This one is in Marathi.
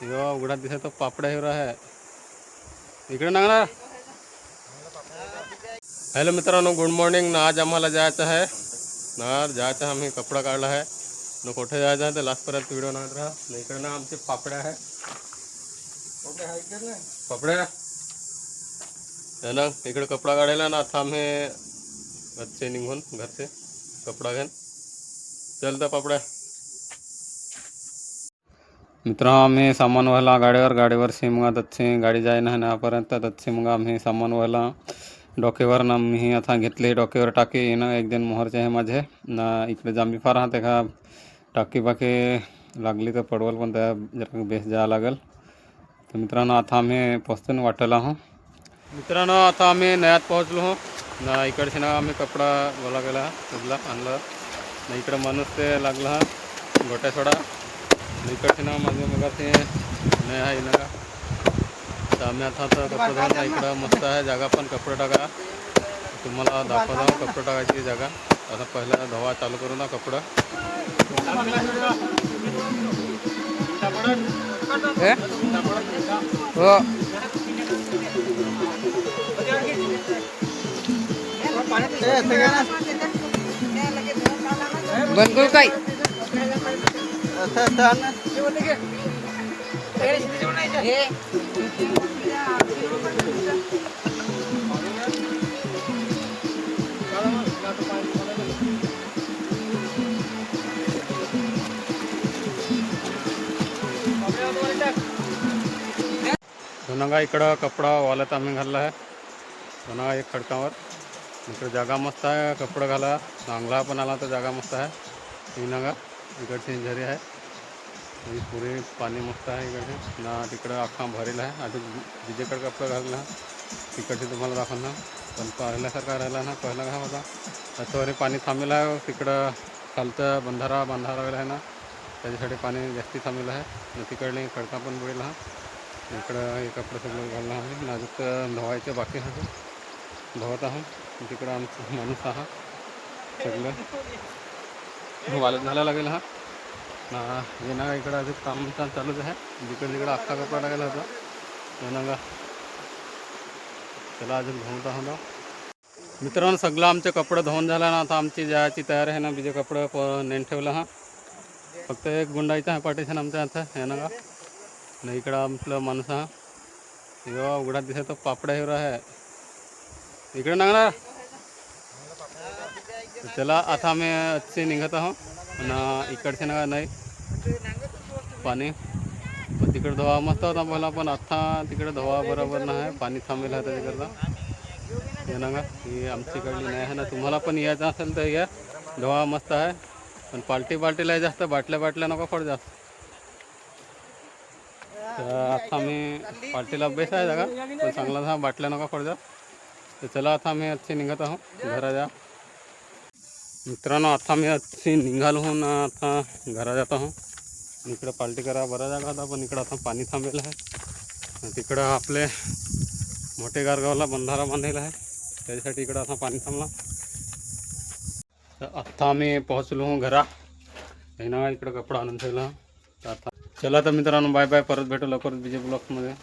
यो उघडा दिसत तो पापड्या हिरो आहे इकडे ना. हॅलो मित्रांनो, गुड मॉर्निंग ना. आज आम्हाला जायचं आहे आम्ही कपडा काढला आहे न कुठे जायचं आहे तर लास्टपर्यंत व्हिडिओ नाही राहा. इकडे ना आमचे पापड्या आहे पापड्या है ना. इकडे कपडा काढायला ना आता आम्ही घरचे निघून घरचे कपडा घेऊन चलता पापड्या. मित्र आम्ही सामान व्हायला गाडीवर मग दच्छे गाडी जाय ना नापर्यंत दच्छे मग आम्ही सामान व्हायला डोक्यावर ना मी आता घेतले डोक्यावर टाकी ना. एक दिन मोहरचे आहे माझे ना. इकडे जांभी फार राहते का टाकी बाकी लागली तर पडवल पण त्या जरा बेस जावं लागेल. तर मित्रांनो आता आम्ही पोचून वाटेला हो. मित्रांनो आता आम्ही नयात पोहोचलो हो ना. इकडचे ना आम्ही कपडा गोला गेला उजला आणलं ना. इकडं माणूस ते लागला गोट्या सोडा. इकडचे ना माझे मग ते नाही आहे ना का. तर आम्ही आता कपडे धुवायला इकडं मस्त आहे जागा पण कपडे टाका तुम्हाला दाखवतो कपडे टाकायची जागा. आता पहिला धुवा चालू करू ना कपडं. हो बनकू काय सोनागा इकडं कपडा वालत आम्ही घालला आहे सोनागा एक खडकावर. इकडे जागा मस्त आहे कपडा घाला चांगला पण आला तर जागा मस्त आहे. इनागा इकडची झरी आहे पुरे पाणी मस्त आहे इकडचे ना. तिकडं अख्खा भरेल आहे अजून जिजेकडे कपडा घालला तिकडचे तुम्हाला दाखवणार पण पहिल्यासारखा राहिला ना. पहिला घा होता त्याच्यावर पाणी थांबेलं आहे. तिकडं खालचं बंधारा वगैरे आहे ना त्याच्यासाठी पाणी जास्ती थांबेलं आहे ना. तिकडले खडका पण बुडेल हा. इकडं हे कपडे सगळं घालणं आहे ना. अजून धुवायचे बाकी आहे धुवत आहोत. तिकडं आमचं माणूस आहात सगळं वालत घालायला लागेल हा ना. हे ना इकडं अजून काम चालूच आहे. जिकडं अख्खा कपडा लागेला होता हे ना. त्याला अजून धुवत आहोत मित्रांनो. सगळं आमचे कपडे धुवून झाला ना. आता आमची जायची तयारी आहे ना. बीजे कपडे नेऊन ठेवलं हा. फक्त एक गुंडायचं आहे पार्टीशन आमच्या आता हे ना. ना इकडं आपलं माणूस हा यो उघडा दिसत तो पापड्या हिरो आहे इकडे ना. चला आता आम्ही अच्छे निघत आहोत ना. इकडचे ना नाही पाणी पण तिकडे धुवा मस्त होता पहिला पण आता तिकडे धुवा बरोबर नाही पाणी थांबेल आहे त्याच्याकरता हे ना. ही आमच्याकडली नाही आहे ना. तुम्हाला पण यायचं असेल तर या धुवा मस्त आहे पण पार्टीला जास्त बाटल्या नको पड जास्त. तर आता आम्ही पार्टीला बेस आहे जागा पण चांगला हा बाटल्या नका पड जा. तर चला आता आम्ही अच्छे निघत आहोत घरा. मित्रांनो आता आम्ही अच्छी निघालो हो ना. आता घरा जात आहो. इकडं पार्टी करा बरा जागा होता पण इकडं आता पाणी थांबेलं आहे. तिकडं आपले मोठे गारगावला बंधारा बांधलेला आहे त्याच्यासाठी इकडं आता पाणी थांबला. तर आत्ता आम्ही पोहोचलो हो घरा हे ना. इकडं कपडा आणून ठेवला तर आता चला तर मित्रांनो बाय बाय. परत भेटू लवकरच बीजे ब्लॉग्समध्ये.